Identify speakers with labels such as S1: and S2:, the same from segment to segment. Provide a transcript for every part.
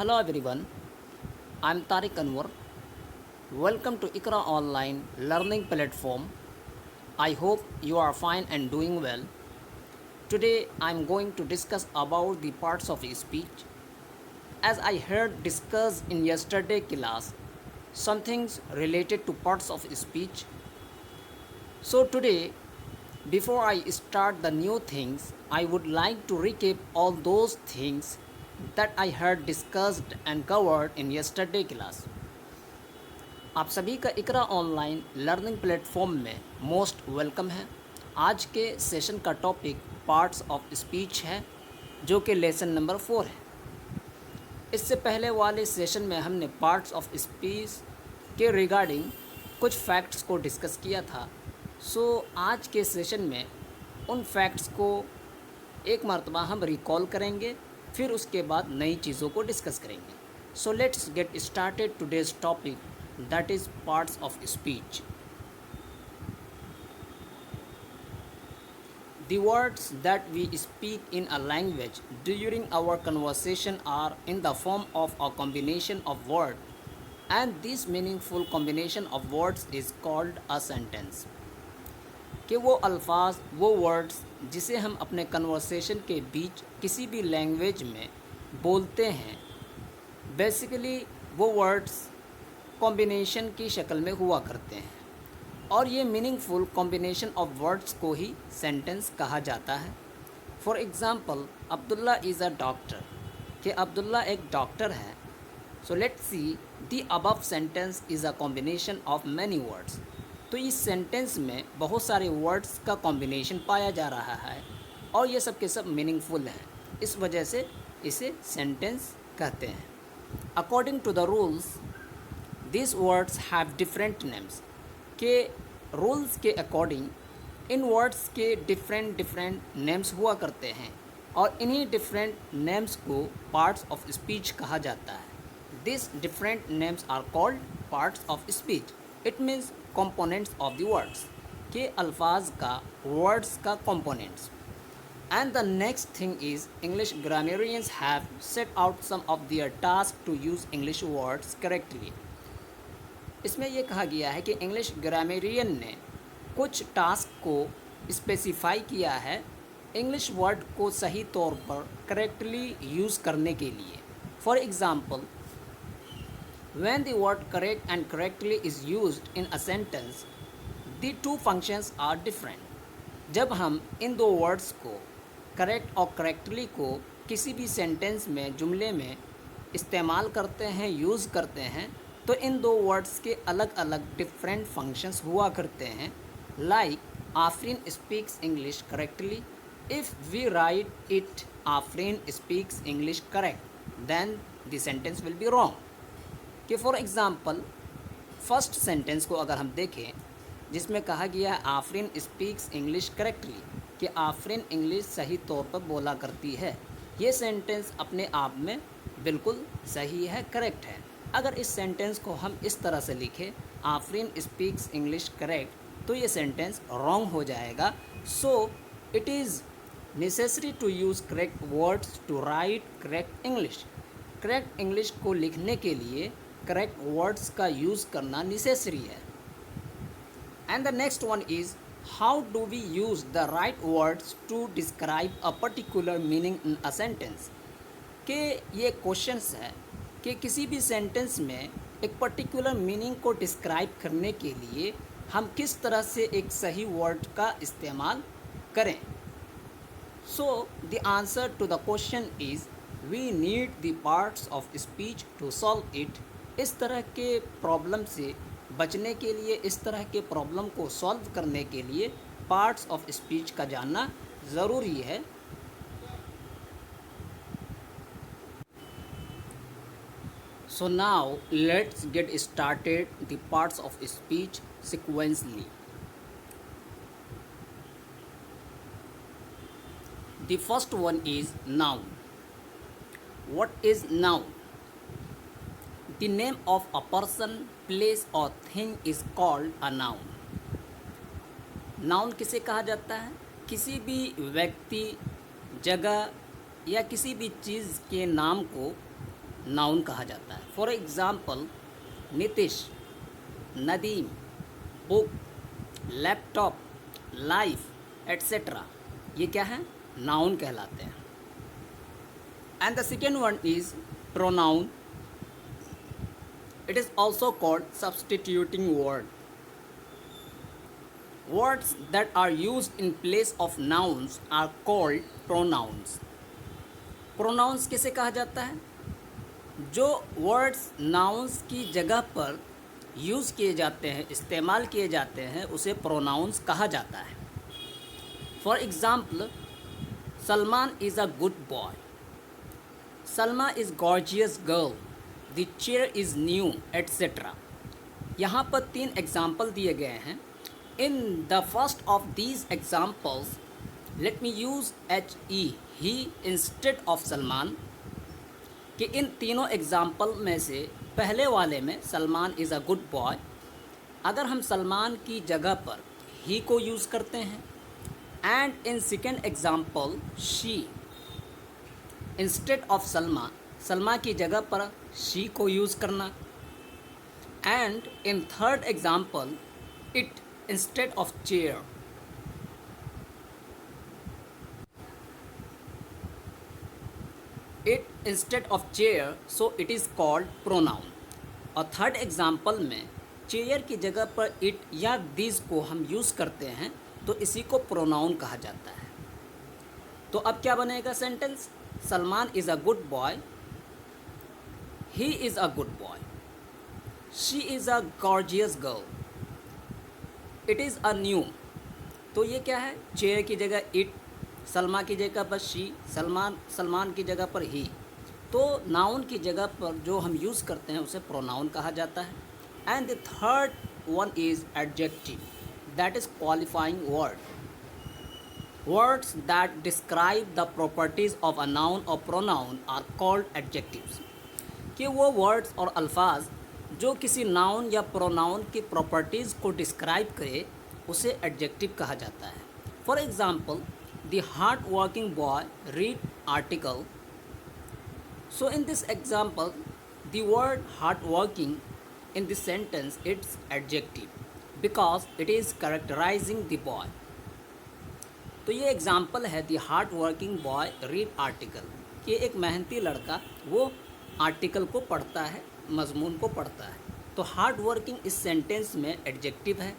S1: Hello everyone, I'm Tariq Anwar. Welcome to Ikra Online Learning Platform. I hope you are fine and doing well. Today I'm going to discuss about the parts of speech. As I heard discussed in yesterday class, some things related to parts of speech. So today, before I start the new things, I would like to recap all those things that I heard discussed and covered in yesterday class. आप सभी का इकरा online learning platform में most welcome है। आज के session का topic parts of speech है, जो कि लेसन नंबर 4 है। इससे पहले वाले सेशन में हमने पार्ट्स ऑफ स्पीच के रिगार्डिंग कुछ फैक्ट्स को डिस्कस किया था। आज के सेशन में उन फैक्ट्स को एक मरतबा हम रिकॉल करेंगे, फिर उसके बाद नई चीज़ों को डिस्कस करेंगे। Let's get started today's topic, that is parts of speech. The words that we speak in a language during our conversation are in the form of a combination of words, and this meaningful combination of words is called a sentence. कि वो अल्फाज, वो words जिसे हम अपने conversation के बीच किसी भी लैंग्वेज में बोलते हैं, बेसिकली वो वर्ड्स कॉम्बिनेशन की शक्ल में हुआ करते हैं, और ये मीनिंगफुल कॉम्बिनेशन ऑफ वर्ड्स को ही सेंटेंस कहा जाता है। For example, Abdullah is a doctor, कि अब्दुल्ला एक डॉक्टर है। Let's see the above sentence is a combination of many words. तो इस सेंटेंस में बहुत सारे वर्ड्स का कॉम्बिनेशन पाया जा रहा है, और ये सब के सब मीनिंगफुल हैं, इस वजह से इसे सेंटेंस कहते हैं। According to the rules, these words have different names, के रूल्स के अकॉर्डिंग इन वर्ड्स के डिफरेंट नेम्स हुआ करते हैं, और इन्हीं डिफरेंट नेम्स को पार्ट्स ऑफ स्पीच कहा जाता है। This different names are called parts of speech. It means components of the words, के अल्फाज का, वर्ड्स का components. And the next thing is, English grammarians have set out some of their tasks to use English words correctly. इसमें यह कहा गया है कि इंग्लिश ग्रामेरियन ने कुछ टास्क को स्पेसिफाई किया है इंग्लिश वर्ड को सही तौर पर करेक्टली यूज़ करने के लिए। For example, when the word correct and correctly is used in a sentence, the two functions are different. जब हम इन दो वर्ड्स को, करेक्ट और करेक्टली को, किसी भी सेंटेंस में, जुमले में इस्तेमाल करते हैं, यूज़ करते हैं, तो इन दो वर्ड्स के अलग अलग डिफरेंट फंक्शंस हुआ करते हैं। Like Afreen speaks English correctly, if we write it Afreen speaks English correct, then the sentence will be wrong. कि फॉर एग्ज़ाम्पल, फर्स्ट सेंटेंस को अगर हम देखें, जिसमें कहा गया है आफरीन स्पीक्स इंग्लिश करेक्टली, कि आफरीन इंग्लिश सही तौर पर बोला करती है, ये सेंटेंस अपने आप में बिल्कुल सही है, करेक्ट है। अगर इस सेंटेंस को हम इस तरह से लिखें, आफरीन स्पीक्स इंग्लिश करेक्ट, तो ये सेंटेंस रॉन्ग हो जाएगा। It is necessary to use correct words to write correct English. Correct English को लिखने के लिए करेक्ट वर्ड्स का यूज़ करना नेसेसरी है। And the next one is, how do we use the right words to describe a particular meaning in a sentence. के ये questions है कि किसी भी सेंटेंस में एक पर्टिकुलर मीनिंग को डिस्क्राइब करने के लिए हम किस तरह से एक सही वर्ड का इस्तेमाल करें। The answer to the question is, we need the parts of speech to solve it. इस तरह के प्रॉब्लम से बचने के लिए, इस तरह के प्रॉब्लम को सॉल्व करने के लिए पार्ट्स ऑफ स्पीच का जानना ज़रूरी है। So now let's get started the parts of speech sequentially. The first one is noun. What is noun? The name of a person, place or thing is called a noun. Noun किसे कहा जाता है? किसी भी व्यक्ति, जगह या किसी भी चीज़ के नाम को नाउन कहा जाता है। For example Nitish, Nadeem, book, laptop, life etcetera, ये क्या है? नाउन कहलाते हैं। And the second one is pronoun. It is also called substituting word. Words that are used in place of nouns are called pronouns. Pronouns किसे कहा जाता है? जो वर्ड्स नाउन्स की जगह पर यूज़ किए जाते हैं, इस्तेमाल किए जाते हैं, उसे प्रोनाउंस कहा जाता है। For example Salman is a good boy, Salma is gorgeous girl, the chair is new etcetera. यहाँ पर 3 एग्जाम्पल दिए गए हैं। In the first of these examples let me use he instead of Salman. कि इन तीनों एग्जाम्पल में से पहले वाले में Salman is a good boy, अगर हम सलमान की जगह पर ही को यूज़ करते हैं। And in second example she instead of Salma, Salma की जगह पर शी को यूज़ करना। And in third example it instead of chair. It instead of chair, so it is called pronoun. और थर्ड एग्जाम्पल में चेयर की जगह पर इट या दिस को हम यूज़ करते हैं, तो इसी को प्रोनाउन कहा जाता है। तो अब क्या बनेगा sentence? Salman is a good boy, he is a good boy, she is a gorgeous girl, it is a new. तो ये क्या है? चेयर की जगह इट, सलमा की जगह पर शी, सलमान की जगह पर ही। तो नाउन की जगह पर जो हम यूज़ करते हैं उसे प्रोनाउन कहा जाता है। And the third one is adjective, that is qualifying word. Words that describe the properties of a noun और प्रोनाउन आर कॉल्ड एडजेक्टिव्स। कि वो वर्ड्स और अल्फाज जो किसी नाउन या प्रोनाउन की प्रॉपर्टीज़ को डिस्क्राइब करे उसे एडजेक्टिव कहा जाता है। For example the hard working boy read article. So in this example the word hard working in this sentence it's adjective because it is characterizing the boy. तो ये example है दी hard working boy read article, कि एक मेहनती लड़का वो article को पढ़ता है, मजमून को पढ़ता है। तो हार्ड वर्किंग इस सेंटेंस में एडजेक्टिव है।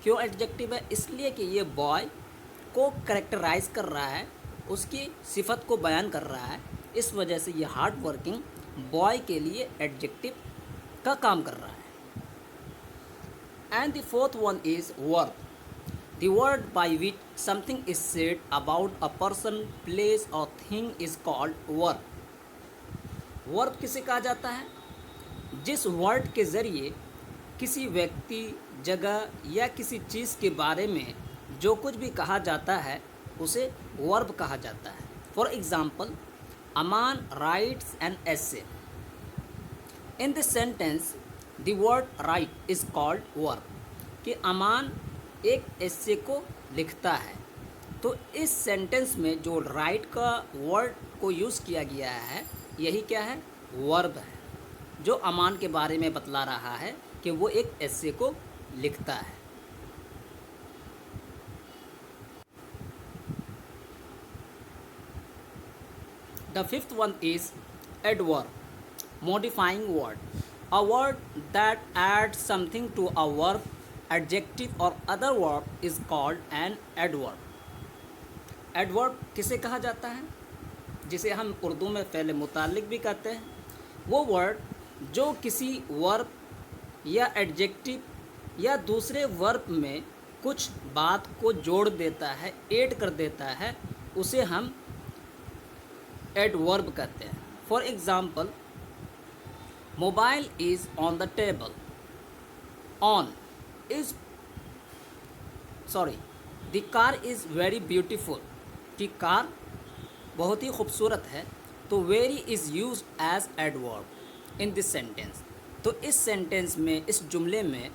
S1: क्यों एडजेक्टिव है? इसलिए कि ये बॉय को करेक्टराइज कर रहा है, उसकी सिफत को बयान कर रहा है, इस वजह से ये हार्ड वर्किंग बॉय के लिए एडजेक्टिव का काम कर रहा है। And the fourth one is verb, the word by which something is said about a person, place और thing is called verb. Verb किसे कहा जाता है? जिस वर्ड के ज़रिए किसी व्यक्ति, जगह या किसी चीज़ के बारे में जो कुछ भी कहा जाता है उसे वर्ब कहा जाता है। For example Aman rights an essay. In this sentence the word right is called verb, कि अमान एक एसे को लिखता है। तो इस सेंटेंस में जो राइट का वर्ड को यूज़ किया गया है यही क्या है? वर्ब है, जो अमान के बारे में बतला रहा है कि वो एक एसे को लिखता है। The fifth one is adverb, modifying word, a word that adds something to a verb, adjective or other verb is called an adverb. Adverb किसे कहा जाता है? जिसे हम उर्दू में फ़ेल मुताल्लिक भी कहते हैं। वो वर्ड जो किसी वर्ब या एडजेक्टिव या दूसरे वर्ब में कुछ बात को जोड़ देता है, ऐड कर देता है, उसे हम एडवर्ब कहते हैं। For example mobile is on the table, on is the car is very beautiful, कि कार बहुत ही खूबसूरत है। तो very is use as adverb in this sentence. तो इस सेंटेंस में, इस जुमले में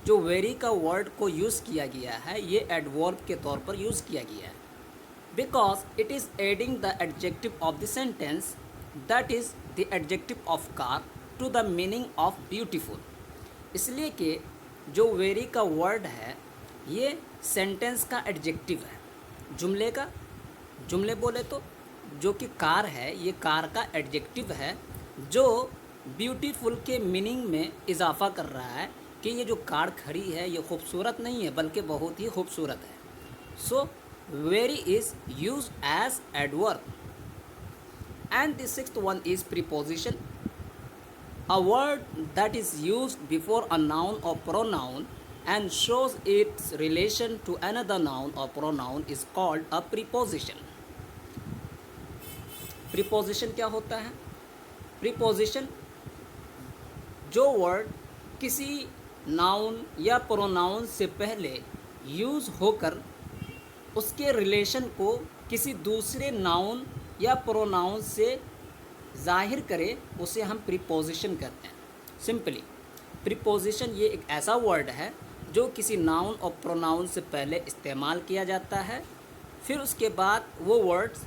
S1: जो वेरी का वर्ड को यूज़ किया गया है ये एडवर्ब के तौर पर यूज़ किया गया है, because it is adding the adjective of the sentence, that is the adjective of car to the meaning of beautiful. इसलिए कि जो वेरी का वर्ड है ये सेंटेंस का एडजेक्टिव है, जुमले बोले तो जो कि कार है ये कार का एडजेक्टिव है जो ब्यूटीफुल के मीनिंग में इजाफा कर रहा है कि ये जो कार खड़ी है ये खूबसूरत नहीं है बल्कि बहुत ही खूबसूरत है। So very is use as adverb. And the sixth one is preposition, a word that is used before a noun or pronoun and shows its relation to another noun or pronoun is called a preposition। Preposition क्या होता है? Preposition जो word किसी noun या pronoun से पहले use होकर उसके रिलेशन को किसी दूसरे नाउन या प्रोनाउन से ज़ाहिर करे उसे हम प्रीपोजिशन कहते हैं। सिंपली प्रीपोजिशन ये एक ऐसा वर्ड है जो किसी नाउन और प्रोनाउन से पहले इस्तेमाल किया जाता है, फिर उसके बाद वो वर्ड्स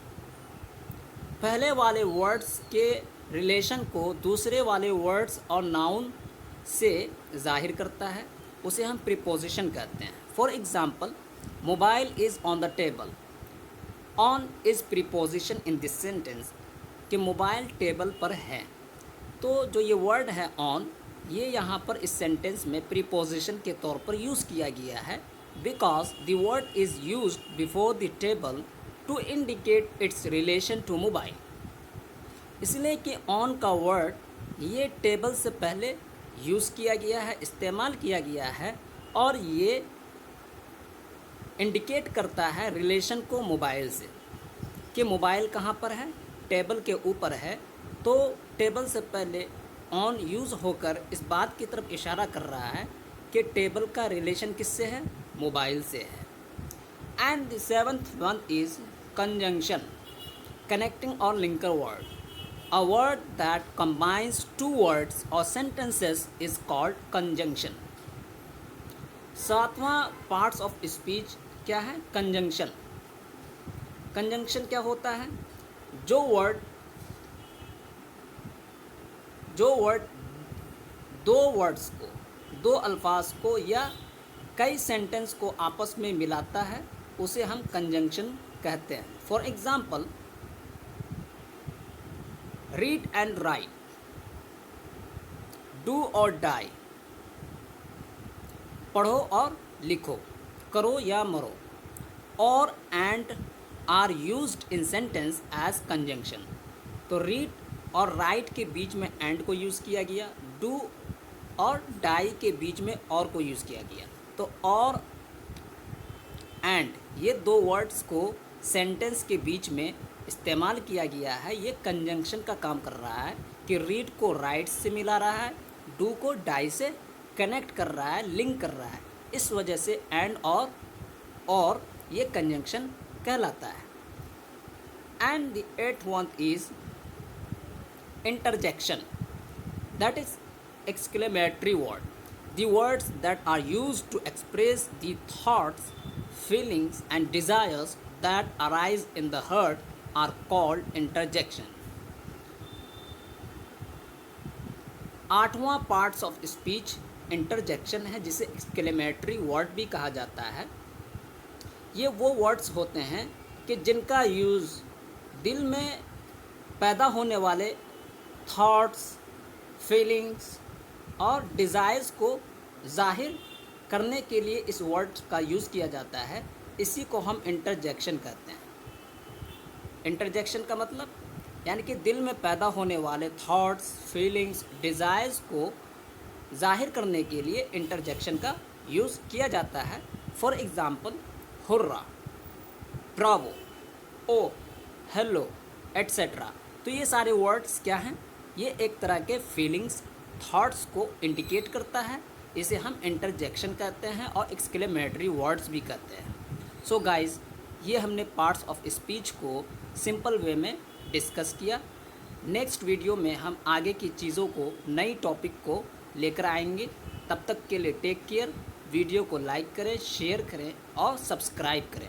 S1: पहले वाले वर्ड्स के रिलेशन को दूसरे वाले वर्ड्स और नाउन से ज़ाहिर करता है, उसे हम प्रीपोजिशन कहते हैं। For example, mobile is on the table. On is preposition in this sentence कि मोबाइल टेबल पर है। तो जो ये वर्ड है ऑन, ये यहाँ पर इस सेंटेंस में प्रीपोजिशन के तौर पर यूज़ किया गया है because the word is used before the table to indicate its relation to mobile. इसलिए कि ऑन का वर्ड ये टेबल से पहले यूज़ किया गया है, इस्तेमाल किया गया है और ये इंडिकेट करता है रिलेशन को मोबाइल से कि मोबाइल कहाँ पर है, टेबल के ऊपर है। तो टेबल से पहले ऑन यूज़ होकर इस बात की तरफ इशारा कर रहा है कि टेबल का रिलेशन किससे है, मोबाइल से है। And the seventh one is conjunction, connecting और linker word. A word that combines two words और सेंटेंसेस इज कॉल्ड कंजंक्शन। सातवां पार्ट्स ऑफ स्पीच क्या है? कंजंक्शन। कंजंक्शन क्या होता है? जो वर्ड दो वर्ड्स को, दो अल्फाज को या कई सेंटेंस को आपस में मिलाता है उसे हम कंजंक्शन कहते हैं। For example, read and write, do और डाई, पढ़ो और लिखो, करो या मरो, और and are used in sentence as conjunction. तो रीड और राइट के बीच में एंड को यूज़ किया गया, डू और डाई के बीच में और को यूज़ किया गया। तो और एंड ये दो वर्ड्स को सेंटेंस के बीच में इस्तेमाल किया गया है। ये कंजंक्शन का काम कर रहा है कि रीड को राइट से मिला रहा है, डू को डाई से कनेक्ट कर रहा है, लिंक कर रहा है। इस वजह से एंड और ये कंजंक्शन कहलाता है। And the eighth one is interjection, that is exclamatory word. The words that are used to express the thoughts, feelings and desires that arise in the heart are called interjection। आठवां parts of speech interjection है जिसे exclamatory word भी कहा जाता है। ये वो words होते हैं कि जिनका यूज़ दिल में पैदा होने वाले थॉट्स, फीलिंग्स और डिज़ायर्स को ज़ाहिर करने के लिए इस वर्ड का यूज़ किया जाता है। इसी को हम इंटरजेक्शन कहते हैं। इंटरजेक्शन का मतलब यानी कि दिल में पैदा होने वाले थॉट्स, फीलिंग्स, डिज़ायर्स को ज़ाहिर करने के लिए इंटरजेक्शन का यूज़ किया जाता है। For example, hurrah, bravo, oh, hello etcetera. तो ये सारे वर्ड्स क्या हैं? ये एक तरह के फीलिंग्स, थॉट्स को इंडिकेट करता है। इसे हम इंटरजेक्शन कहते हैं और एक्सक्लेमेटरी वर्ड्स भी कहते हैं। सो गाइज़, ये हमने पार्ट्स ऑफ स्पीच को सिंपल वे में डिस्कस किया। नेक्स्ट वीडियो में हम आगे की चीज़ों को, नई टॉपिक को लेकर आएंगे। तब तक के लिए टेक केयर। वीडियो को लाइक करें, शेयर करें और सब्सक्राइब करें।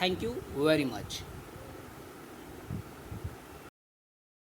S1: Thank you very much.